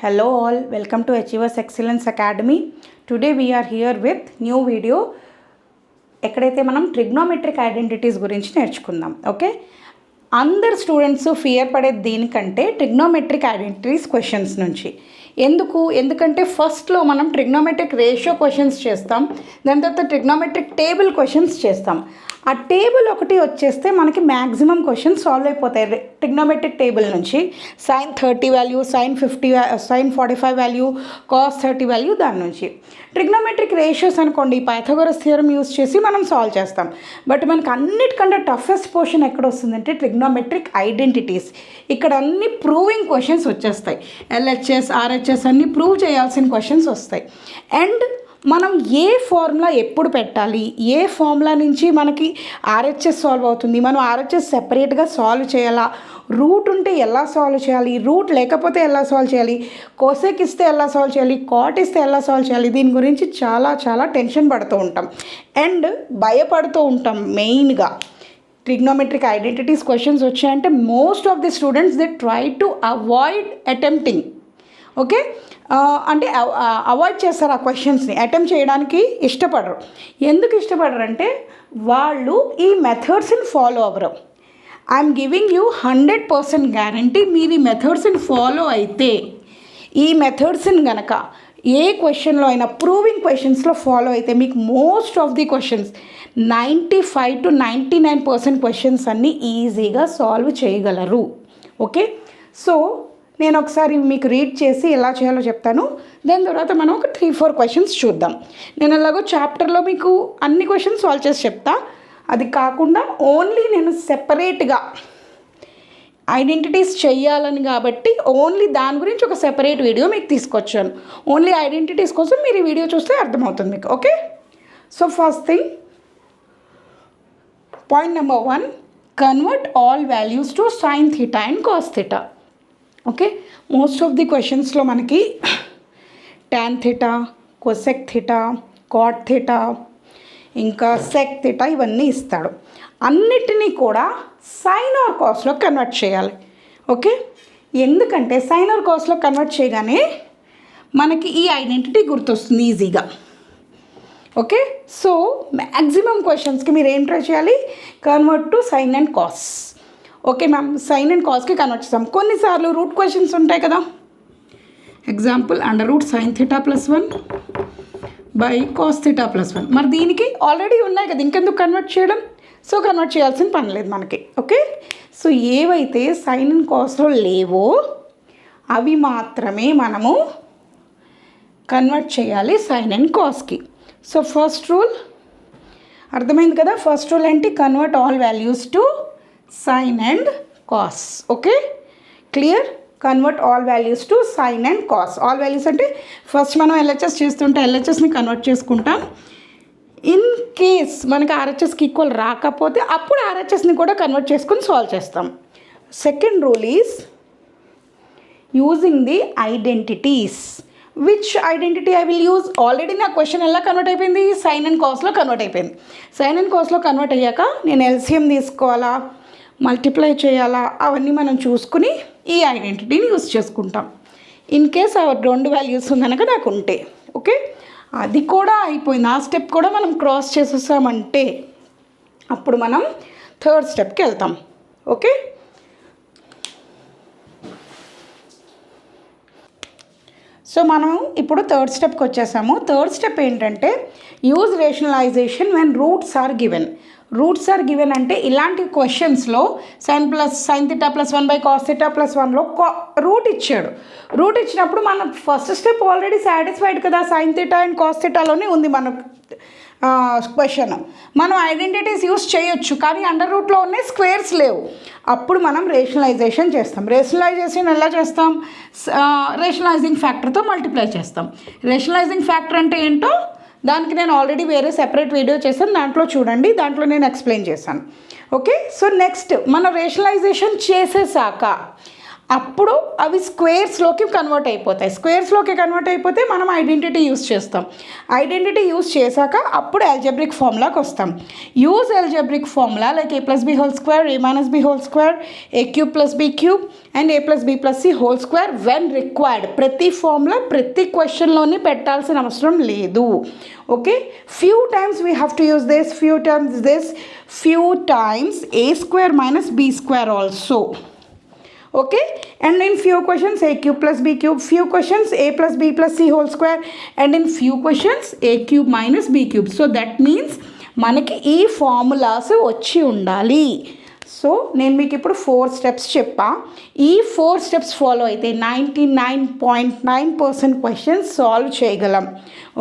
Hello all, welcome to Achievers Excellence Academy. Today we are here with new video. ఎక్కడైతే మనం trigonometric identities గురించి నేర్చుకుందాం. Okay, అందరు students fear పడేది దీనికంటే ట్రిగ్నోమెట్రిక్ ఐడెంటిటీస్ క్వశ్చన్స్ నుంచి. ఎందుకంటే ఫస్ట్లో మనం ట్రిగ్నోమెట్రిక్ రేషియో క్వశ్చన్స్ చేస్తాం, దాని తర్వాత ట్రిగ్నోమెట్రిక్ టేబుల్ క్వశ్చన్స్ చేస్తాం. ఆ టేబుల్ ఒకటి వచ్చేస్తే మనకి మ్యాక్సిమం క్వశ్చన్స్ సాల్వ్ అయిపోతాయి. ట్రిగ్నోమెట్రిక్ టేబుల్ నుంచి sin 30 value, sin 45 value, cos 30 value, దాని నుంచి ట్రిగ్నోమెట్రిక్ రేషియోస్ అనుకోండి, పైథాగోరస్ థియరం యూస్ చేసి మనం సాల్వ్ చేస్తాం. బట్ మనకు అన్నిటికంటే టఫెస్ట్ పోర్షన్ ఎక్కడ వస్తుందంటే ట్రిగ్నోమెట్రిక్ ఐడెంటిటీస్. ఇక్కడ అన్ని ప్రూవింగ్ క్వశ్చన్స్ వచ్చేస్తాయి. LHS, RHS అన్నీ ప్రూవ్ చేయాల్సిన క్వశ్చన్స్ వస్తాయి. అండ్ మనం ఏ ఫార్ములా ఎప్పుడు పెట్టాలి, ఏ ఫార్ములా నుంచి మనకి RHS సాల్వ్ అవుతుంది, మనం RHS సెపరేట్గా సాల్వ్ చేయాలా, రూట్ ఉంటే ఎలా సాల్వ్ చేయాలి, రూట్ లేకపోతే ఎలా సాల్వ్ చేయాలి, కోసెక్ ఇస్తే ఎలా సాల్వ్ చేయాలి, కాట్ ఇస్తే ఎలా సాల్వ్ చేయాలి, దీని గురించి చాలా టెన్షన్ పడుతూ ఉంటాం అండ్ భయపడుతూ ఉంటాం. మెయిన్గా ట్రిగ్నోమెట్రిక్ ఐడెంటిటీస్ క్వశ్చన్స్ వచ్చాయంటే most of the students they try to avoid attempting. Okay, అంటే అవాయిడ్ చేస్తారు, ఆ క్వశ్చన్స్ని అటెంప్ట్ చేయడానికి ఇష్టపడరు. ఎందుకు ఇష్టపడరు అంటే వాళ్ళు ఈ మెథడ్స్ని ఫాలో అవ్వరు. ఐఎమ్ గివింగ్ యూ 100% గ్యారంటీ, మీరు ఈ మెథడ్స్ని ఫాలో అయితే, ఈ మెథడ్స్ని కనుక ఏ క్వశ్చన్లో అయినా ప్రూవింగ్ క్వశ్చన్స్లో ఫాలో అయితే మీకు most of the questions 95 to 99% questions అన్నీ ఈజీగా సాల్వ్ చేయగలరు. ఓకే, సో నేను ఒకసారి మీకు రీడ్ చేసి ఎలా చేయాలో చెప్తాను. దాని తర్వాత మనం ఒక 3-4 క్వశ్చన్స్ చూద్దాం. నేను అలాగో చాప్టర్లో మీకు అన్ని క్వశ్చన్స్ సాల్వ్ చేసి చెప్తా. అది కాకుండా ఓన్లీ నేను సెపరేట్గా ఐడెంటిటీస్ చెయ్యాలని కాబట్టి ఓన్లీ దాని గురించి ఒక సెపరేట్ వీడియో మీకు తీసుకొచ్చాను. ఓన్లీ ఐడెంటిటీస్ కోసం మీరు ఈ వీడియో చూస్తే అర్థమవుతుంది మీకు. Okay, so first thing, point number 1, convert all values to sin theta and cos theta. Okay, most of the క్వశ్చన్స్లో మనకి tan theta, cosec theta, cot theta, ఇంకా sec theta ఇవన్నీ ఇస్తాడు. అన్నిటినీ కూడా సైన్ ఆర్ కాస్లో కన్వర్ట్ చేయాలి. ఓకే, ఎందుకంటే sign are కాస్లో convert చేయగానే మనకి ఈ ఐడెంటిటీ గుర్తొస్తుంది ఈజీగా. ఓకే, సో మ్యాక్సిమం క్వశ్చన్స్కి మీరు ఏం ట్రై చేయాలి, convert to sine and cos. Okay ma'am, sine and కాస్కి కన్వర్ట్ చేస్తాం. కొన్నిసార్లు రూట్ క్వశ్చన్స్ ఉంటాయి కదా. Example, √sin θ + 1 / cos θ + 1. మరి దీనికి ఆల్రెడీ ఉన్నాయి కదా, ఇంకెందుకు కన్వర్ట్ చేయడం? సో కన్వర్ట్ చేయాల్సిన పని లేదు మనకి. ఓకే, సో ఏవైతే సైన్ అండ్ కాస్లో లేవో అవి మాత్రమే మనము కన్వర్ట్ చేయాలి సైన్ అండ్ కాస్కి. సో ఫస్ట్ రూల్ అర్థమైంది కదా. ఫస్ట్ రూల్ ఏంటి, convert all values to sin and cos. Okay, clear. Convert all values to sin and cos. All values అంటే ఫస్ట్ మనం LHS చేస్తుంటే LHSని కన్వర్ట్ చేసుకుంటాం. ఇన్ కేస్ మనకి RHSకి ఈక్వల్ రాకపోతే అప్పుడు RHSని కూడా కన్వర్ట్ చేసుకుని సాల్వ్ చేస్తాం. Second rule is using the identities. Which identity I will use? Already నా క్వశ్చన్ ఎలా కన్వర్ట్ అయిపోయింది, సైన్ అండ్ కాస్లో కన్వర్ట్ అయిపోయింది. సైన్ అండ్ కాస్లో కన్వర్ట్ అయ్యాక నేను LCM తీసుకోవాలా, మల్టిప్లై చేయాలా, అవన్నీ మనం చూసుకుని ఈ ఐడెంటిటీని యూజ్ చేసుకుంటాం. ఇన్ కేస్ ఆ 2 వాల్యూస్ కనుక నాకు ఉంటే. ఓకే, అది కూడా అయిపోయింది. ఆ స్టెప్ కూడా మనం క్రాస్ చేసేసామంటే అప్పుడు మనం థర్డ్ స్టెప్కి వెళ్తాం. ఓకే, సో మనం ఇప్పుడు థర్డ్ స్టెప్కి వచ్చేసాము. థర్డ్ స్టెప్ ఏంటంటే use rationalization when roots are given. Roots are given అంటే ఇలాంటి క్వశ్చన్స్లో sin θ + 1 / cos θ + 1లో రూట్ ఇచ్చాడు. రూట్ ఇచ్చినప్పుడు మన ఫస్ట్ స్టెప్ ఆల్రెడీ సాటిస్ఫైడ్ కదా, sin θ అండ్ cos θలోనే ఉంది మన క్వశ్చన్. మనం ఐడెంటిటీస్ యూస్ చేయొచ్చు, కానీ అండర్ రూట్లో ఉన్నాయి, స్క్వేర్స్ లేవు. అప్పుడు మనం రేషనలైజేషన్ చేస్తాం. రేషనలైజేషన్ ఎలా చేస్తాం? రేషనలైజింగ్ ఫ్యాక్టర్తో మల్టిప్లై చేస్తాం. రేషనలైజింగ్ ఫ్యాక్టర్ అంటే ఏంటో దానికి నేను ఆల్రెడీ వేరే సెపరేట్ వీడియో చేశాను, దాంట్లో చూడండి, దాంట్లో నేను ఎక్స్ప్లెయిన్ చేశాను. ఓకే, సో నెక్స్ట్ మనం రేషనలైజేషన్ చేసేసాక అప్పుడు అవి స్క్వేర్స్లోకి కన్వర్ట్ అయిపోతాయి. స్క్వేర్స్లోకి కన్వర్ట్ అయిపోతే మనం ఐడెంటిటీ యూస్ చేస్తాం. ఐడెంటిటీ యూస్ చేశాక అప్పుడు ఆల్జబ్రిక్ ఫార్ములాకి వస్తాం. Use algebraic formula like a + b whole square, a - b whole square, a³ + b³ and a + b + c whole square when required. ప్రతి ఫార్ములా ప్రతి క్వశ్చన్లోని పెట్టాల్సిన అవసరం లేదు. Okay, few times we have to use this, few times this, few times a² - b² also. Okay, and in few questions a³ + b³, few questions a + b + c whole square, and in few questions a³ - b³. So that means మనకి ఈ formulas వచ్చి ఉండాలి. So నేను మీకు ఇప్పుడు 4 steps చెప్పా. ఈ 4 steps follow అయితే 99.9% క్వశ్చన్స్ సాల్వ్ చేయగలం.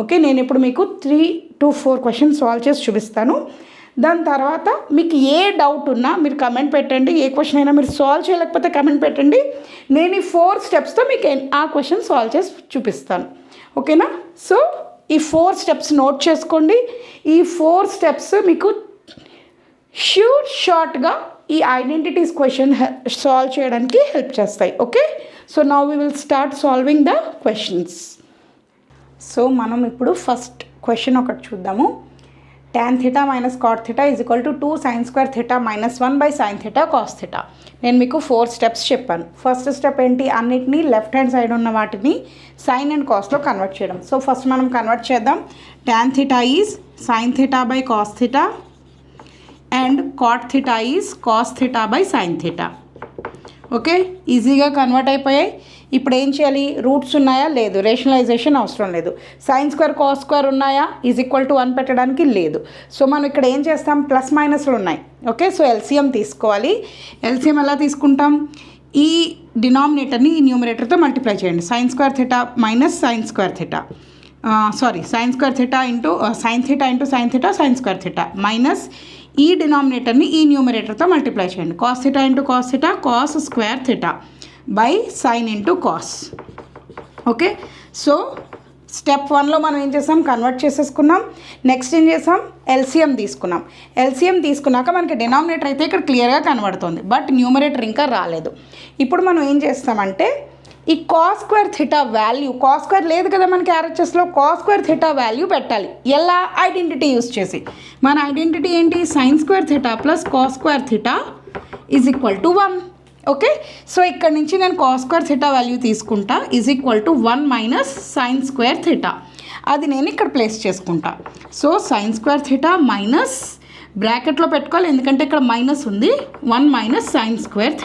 ఓకే, నేను ఇప్పుడు మీకు 3 to 4 క్వశ్చన్స్ సాల్వ్ చేసి చూపిస్తాను. దాని తర్వాత మీకు ఏ డౌట్ ఉన్నా మీరు కమెంట్ పెట్టండి. ఏ క్వశ్చన్ అయినా మీరు సాల్వ్ చేయలేకపోతే కమెంట్ పెట్టండి. నేను ఈ 4 స్టెప్స్తో మీకు ఆ క్వశ్చన్ సాల్వ్ చేసి చూపిస్తాను. ఓకేనా? సో ఈ 4 స్టెప్స్ నోట్ చేసుకోండి. ఈ 4 స్టెప్స్ మీకు షార్ట్గా ఈ ఐడెంటిటీస్ క్వశ్చన్ సాల్వ్ చేయడానికి హెల్ప్ చేస్తాయి. Okay, so now we will start solving the questions. So మనం ఇప్పుడు ఫస్ట్ క్వశ్చన్ ఒకటి చూద్దాము. tan θ - cot θ = 2 sin square θ - 1 sin θ cos θ. నేను మీకు 4 స్టెప్స్ చెప్పాను. ఫస్ట్ స్టెప్ ఏంటి? అన్నిటినీ లెఫ్ట్ హ్యాండ్ సైడ్ ఉన్న వాటిని సైన్ అండ్ కాస్లో కన్వర్ట్ చేయడం. సో ఫస్ట్ మనం కన్వర్ట్ చేద్దాం. tan θ is sin θ / cos θ and cot θ is cos θ / sin θ. Okay, ఈజీగా కన్వర్ట్ అయిపోయాయి. ఇప్పుడు ఏం చేయాలి? రూట్స్ ఉన్నాయా? లేదు. రేషనలైజేషన్ అవసరం లేదు. sin² cos² ఉన్నాయా? = 1 పెట్టడానికి లేదు. సో మనం ఇక్కడ ఏం చేస్తాం? ప్లస్ మైనస్లు ఉన్నాయి. ఓకే, సో ఎల్సిఎం తీసుకోవాలి. ఎల్సిఎం ఎలా తీసుకుంటాం? ఈ డినామినేటర్ని ఈ న్యూమరేటర్తో మల్టిప్లై చేయండి. sin² θ - sin² θ, sorry sin² θ into sin θ into sin θ sin² θ minus ఈ డినామినేటర్ని ఈ న్యూమరేటర్తో మల్టిప్లై చేయండి. cos θ into cos θ cos² θ by sine into cos. Okay, so step 1లో మనం ఏం చేసాం? కన్వర్ట్ చేసేసుకున్నాం. నెక్స్ట్ ఏం చేసాం? ఎల్సిఎం తీసుకున్నాం. ఎల్సిఎం తీసుకున్నాక మనకి డినామినేటర్ అయితే ఇక్కడ క్లియర్గా కనబడుతుంది, బట్ న్యూమరేటర్ ఇంకా రాలేదు. ఇప్పుడు మనం ఏం చేస్తామంటే ఈ cos² θ వాల్యూ, cos² లేదు కదా మనకి RHSలో, cos² θ వాల్యూ పెట్టాలి. ఎలా? ఐడెంటిటీ యూస్ చేసి. మన ఐడెంటిటీ ఏంటి? sin² θ + cos² θ = 1. ఓకే, సో ఇక్కడ నుంచి నేను cos² θ వాల్యూ తీసుకుంటా = 1 - sin² θ. అది నేను ఇక్కడ ప్లేస్ చేసుకుంటా. సో sin² θ మైనస్ బ్రాకెట్లో పెట్టుకోవాలి, ఎందుకంటే ఇక్కడ మైనస్ ఉంది. 1 - sin² θ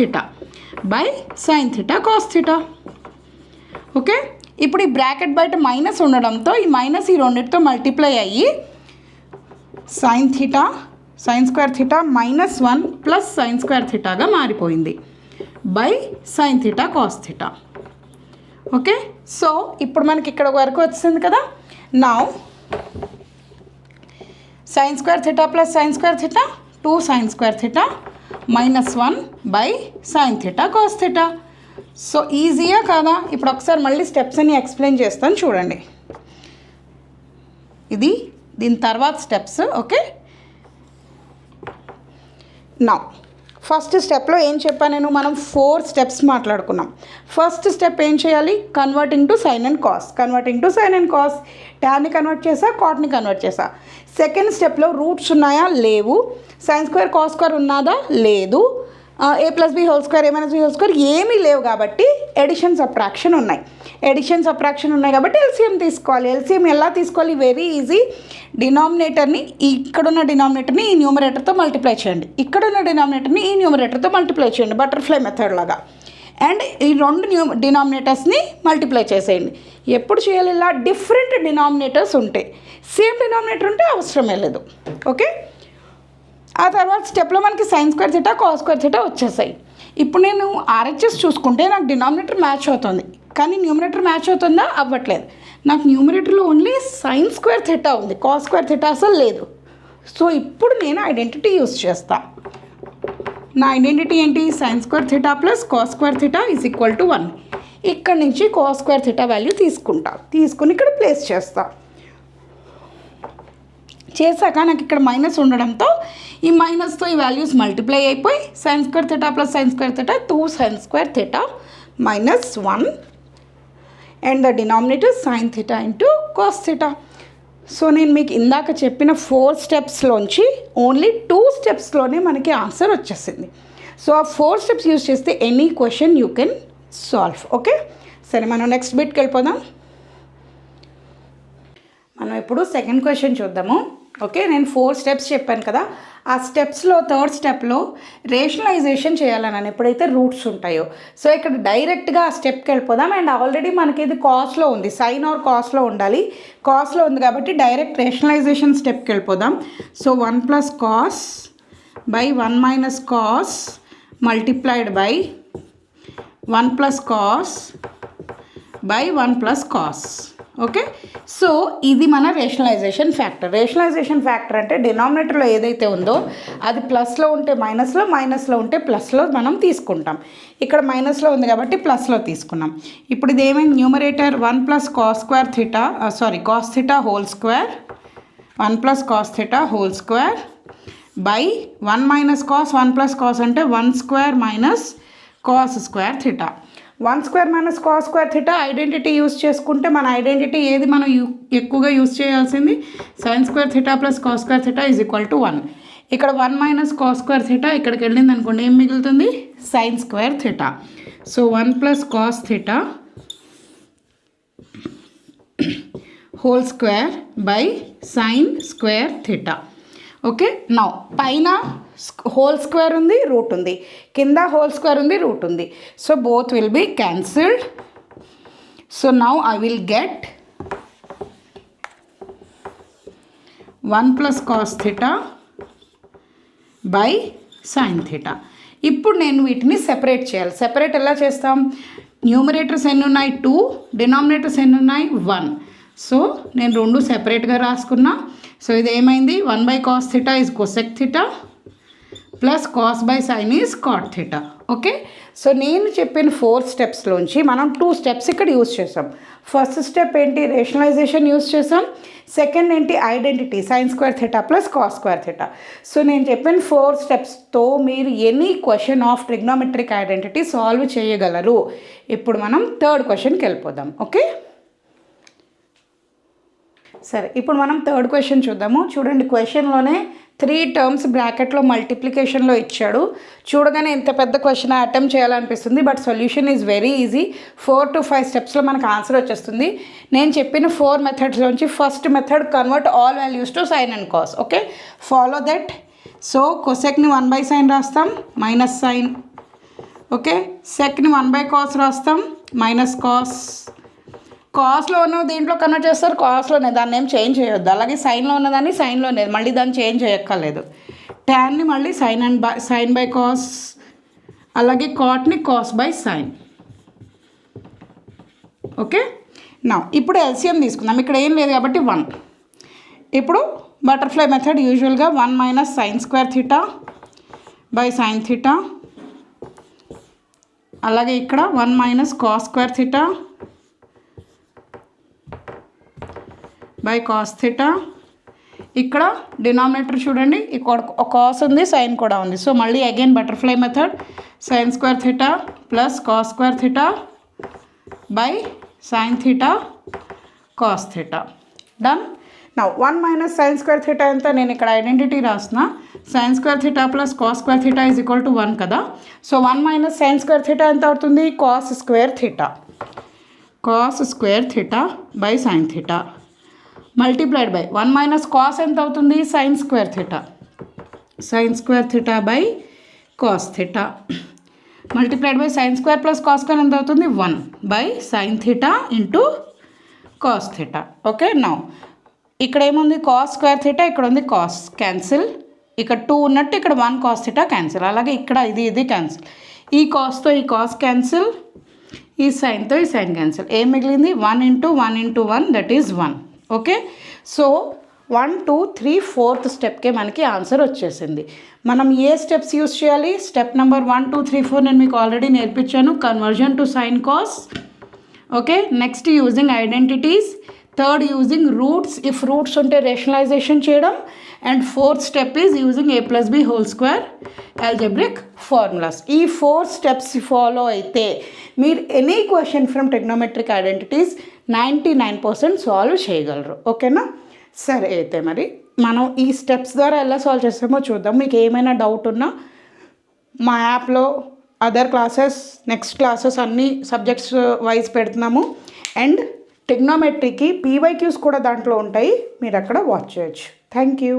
by sin θ cos θ. Okay, ఇప్పుడు ఈ బ్రాకెట్ బయట మైనస్ ఉండడంతో ఈ మైనస్ ఈ రెండింటితో మల్టిప్లై అయ్యి sin² θ -1 + sin² θగా మారిపోయింది by sin θ cos θ. Okay, so ఇప్పుడు మనకి ఇక్కడ వరకు వచ్చింది కదా. Now sin² θ + sin² θ 2 sin² θ -1 by sin θ cos θ. So ఈజీయా కాదా? ఇప్పుడు ఒకసారి మళ్ళీ స్టెప్స్ అన్ని ఎక్స్ప్లెయిన్ చేస్తాను చూడండి. ఇది దీని తర్వాత స్టెప్స్. ఓకే, నౌ ఫస్ట్ స్టెప్లో ఏం చెప్పాను నేను? మనం 4 స్టెప్స్ మాట్లాడుకున్నాం. ఫస్ట్ స్టెప్ ఏం చేయాలి? Converting to sine and cos. Converting to sine and cos, ట్యాన్ని కన్వర్ట్ చేసా, కాట్ని కన్వర్ట్ చేసా. సెకండ్ స్టెప్లో రూట్స్ ఉన్నాయా? లేవు. sin² cos² ఉన్నదా? లేదు. a + b whole square, a - b whole square ఏమీ లేవు కాబట్టి ఎడిషన్ సబ్ట్రాక్షన్ ఉన్నాయి. ఎడిషన్ సబ్ట్రాక్షన్ ఉన్నాయి కాబట్టి ఎల్సిఎం తీసుకోవాలి. ఎల్సిఎం ఎలా తీసుకోవాలి? Very easy. డినామినేటర్ని ఇక్కడున్న డినామినేటర్ని ఈ న్యూమరేటర్తో మల్టిప్లై చేయండి. ఇక్కడున్న డినామినేటర్ని ఈ న్యూమరేటర్తో మల్టిప్లై చేయండి, బటర్ఫ్లై మెథడ్ లాగా. అండ్ ఈ 2 డినామినేటర్స్ని మల్టిప్లై చేసేయండి. ఎప్పుడు చేయాలి? ఇలా డిఫరెంట్ డినామినేటర్స్ ఉంటాయి. సేమ్ డినామినేటర్ ఉంటే అవసరమే లేదు. ఓకే, ఆ తర్వాత స్టెప్లో మనకి sin² θ cos² θ వచ్చేసాయి. ఇప్పుడు నేను RHS చూసుకుంటే నాకు డినామినేటర్ మ్యాచ్ అవుతుంది, కానీ న్యూమరేటర్ మ్యాచ్ అవుతుందా? అవ్వట్లేదు. నాకు న్యూమరేటర్లో ఓన్లీ sin² θ ఉంది, cos² θ అసలు లేదు. సో ఇప్పుడు నేను ఐడెంటిటీ యూస్ చేస్తా. నా ఐడెంటిటీ ఏంటి? sin² θ + cos² θ = 1. ఇక్కడ నుంచి cos² θ వాల్యూ తీసుకుని ఇక్కడ ప్లేస్ చేశాక నాకు ఇక్కడ మైనస్ ఉండడంతో ఈ మైనస్తో ఈ వాల్యూస్ మల్టిప్లై అయిపోయి sin² θ + sin² θ 2 sin² θ minus 1 and the denominator sin theta into cos theta. So నేను మీకు ఇందాక చెప్పిన 4 స్టెప్స్లోంచి ఓన్లీ 2 స్టెప్స్లోనే మనకి ఆన్సర్ వచ్చేసింది. సో ఆ 4 స్టెప్స్ యూజ్ చేస్తే any question you can solve. Okay, సరే మనం నెక్స్ట్ బిట్కి వెళ్ళిపోదాం. మనం ఇప్పుడు సెకండ్ క్వశ్చన్ చూద్దాము. ఓకే, నేను 4 స్టెప్స్ చెప్పాను కదా, ఆ స్టెప్స్లో థర్డ్ స్టెప్లో రేషనలైజేషన్ చేయాలన్నాను ఎప్పుడైతే రూట్స్ ఉంటాయో. సో ఇక్కడ డైరెక్ట్గా ఆ స్టెప్కి వెళ్ళిపోదాం. అండ్ ఆల్రెడీ మనకి ఇది కాస్ట్లో ఉంది, సైన్ ఆర్ కాస్ట్లో ఉండాలి, కాస్ట్లో ఉంది కాబట్టి డైరెక్ట్ రేషనలైజేషన్ స్టెప్కి వెళ్ళిపోదాం. So 1 + cos by 1 - cos multiplied by 1 + cos by 1 + cos. Okay, so ఇది మన రేషనలైజేషన్ ఫ్యాక్టర్. రేషనలైజేషన్ ఫ్యాక్టర్ అంటే డినామినేటర్లో ఏదైతే ఉందో అది ప్లస్లో ఉంటే మైనస్లో, మైనస్లో ఉంటే ప్లస్లో మనం తీసుకుంటాం. ఇక్కడ మైనస్లో ఉంది కాబట్టి ప్లస్లో తీసుకున్నాం. ఇప్పుడు ఇది ఏమైంది, numerator 1 + cos square theta cos theta whole square 1 + cos theta whole square by 1 - cos 1 + cos అంటే 1² - cos square theta. 1² - cos square theta identity use చేసుకుంటే మన ఐడెంటిటీ ఏది మనం ఎక్కువగా యూస్ చేయాల్సింది, sin square theta + cos square theta = 1. ఇక్కడ 1 - cos square theta ఇక్కడికి వెళ్ళింది అనుకోండి, ఏం మిగులుతుంది, sin square theta. So 1 + cos theta whole square by sin square theta. Okay, now పైన హోల్ స్క్వేర్ ఉంది, రూట్ ఉంది, కింద హోల్ స్క్వేర్ ఉంది, రూట్ ఉంది. So both will be cancelled. So now I will get 1 + cos theta by sin theta. ఇప్పుడు నేను వీటిని separate చేయాలి. సెపరేట్ ఎలా చేస్తాం, న్యూమరేటర్స్ ఎన్ని ఉన్నాయి 2, డినామినేటర్స్ ఎన్ని ఉన్నాయి 1. సో నేను రెండు సెపరేట్గా రాసుకున్నా. సో ఇది ఏమైంది, 1 / cos theta is cosec theta plus cos by sin is cot theta. Okay, so నేను చెప్పిన 4 స్టెప్స్లోంచి మనం 2 స్టెప్స్ ఇక్కడ యూజ్ చేసాం. ఫస్ట్ స్టెప్ ఏంటి, రేషనలైజేషన్ యూజ్ చేసాం. సెకండ్ ఏంటి, identity sin square theta + cos square theta. So నేను చెప్పిన 4 స్టెప్స్తో మీరు any question of trigonometric identity solve చేయగలరు. ఇప్పుడు మనం థర్డ్ క్వశ్చన్కి వెళ్ళిపోదాం. ఓకే, సరే ఇప్పుడు మనం థర్డ్ క్వశ్చన్ చూద్దాము. చూడండి, క్వశ్చన్లోనే 3 టర్మ్స్ బ్రాకెట్లో మల్టిప్లికేషన్లో ఇచ్చాడు. చూడగానే ఎంత పెద్ద క్వశ్చన్ అటెంప్ట్ చేయాలనిపిస్తుంది, but solution is very easy. 4 to 5 స్టెప్స్లో మనకు ఆన్సర్ వచ్చేస్తుంది. నేను చెప్పిన 4 మెథడ్స్లోంచి first method convert all values to sine and cos. Okay, follow that. So కొసెక్ని 1/sin రాస్తాం, మైనస్ సైన్. ఓకే, సెక్ని 1/cos రాస్తాం, మైనస్ కాస్. కాస్లో ఉన్న దీంట్లో కన్వర్ట్ చేస్తారు, కాస్లోనే, దాన్ని ఏం చేంజ్ చేయొద్దు. అలాగే సైన్లో ఉన్నదాన్ని సైన్లోనే, మళ్ళీ దాన్ని చేంజ్ చేయక్కర్లేదు. ట్యాన్ని మళ్ళీ సైన్ బై కాస్, అలాగే కాట్ని కాస్ బై సైన్. ఓకే, నా ఇప్పుడు ఎల్సిఎం తీసుకుందాం. ఇక్కడ ఏం లేదు కాబట్టి 1. ఇప్పుడు బటర్ఫ్లై మెథడ్ యూజువల్గా 1 - sin square theta by sin theta, అలాగే ఇక్కడ 1 - cos square theta by cos theta. ఇక్కడ డినామినేటర్ చూడండి, ఇక్కడ కాస్ ఉంది, సైన్ కూడా ఉంది. సో మళ్ళీ again butterfly method sin square theta + cos square theta by sin theta cos theta. Done. Now 1 - sin square theta ఎంత, నేను ఇక్కడ ఐడెంటిటీ రాసిన sin square theta + cos square theta = 1 కదా. సో 1 - sin square theta ఎంత అవుతుంది, cos square theta. cos square theta by sin theta multiplied by 1 - cos ఎంత అవుతుంది, sin square theta. sin square theta by cos theta multiplied by sin square + cos square ఎంత అవుతుంది, 1/sin theta into cos theta. Okay, now ఇక్కడ ఏముంది, cos square theta, ఇక్కడ ఉంది cos, cancel. ఇక్కడ 2 ఉన్నట్టు ఇక్కడ 1 cos theta క్యాన్సిల్. అలాగే ఇక్కడ ఇది క్యాన్సిల్. ఈ కాస్తో ఈ కాస్ క్యాన్సిల్, ఈ సైన్తో ఈ సైన్ క్యాన్సిల్. ఏం మిగిలింది, 1 × 1 × 1 that is 1. Okay, so 1 2 3 4th స్టెప్కే మనకి ఆన్సర్ వచ్చేసింది. మనం ఏ స్టెప్స్ యూస్ చేయాలి, స్టెప్ నెంబర్ 1 2 3 4 నేను మీకు ఆల్రెడీ నేర్పించాను, conversion to sine cos. Okay, next using identities. Third using roots, if roots ఉంటే రేషనలైజేషన్ చేయడం. And fourth step is using a+b² algebraic formulas. ఈ 4 స్టెప్స్ ఫాలో అయితే మీరు any question from trigonometric identities 99% solve చేయగలరు. ఓకేనా? సరే, అయితే మరి మనం ఈ స్టెప్స్ ద్వారా ఎలా సాల్వ్ చేస్తామో చూద్దాం. మీకు ఏమైనా డౌట్ ఉన్నా మా యాప్లో అదర్ క్లాసెస్, నెక్స్ట్ క్లాసెస్ అన్ని సబ్జెక్ట్స్ వైజ్ పెడుతున్నాము. అండ్ ట్రిగ్నోమెట్రీకి PYQs కూడా దాంట్లో ఉంటాయి, మీరు అక్కడ వాచ్ చేయొచ్చు. Thank you.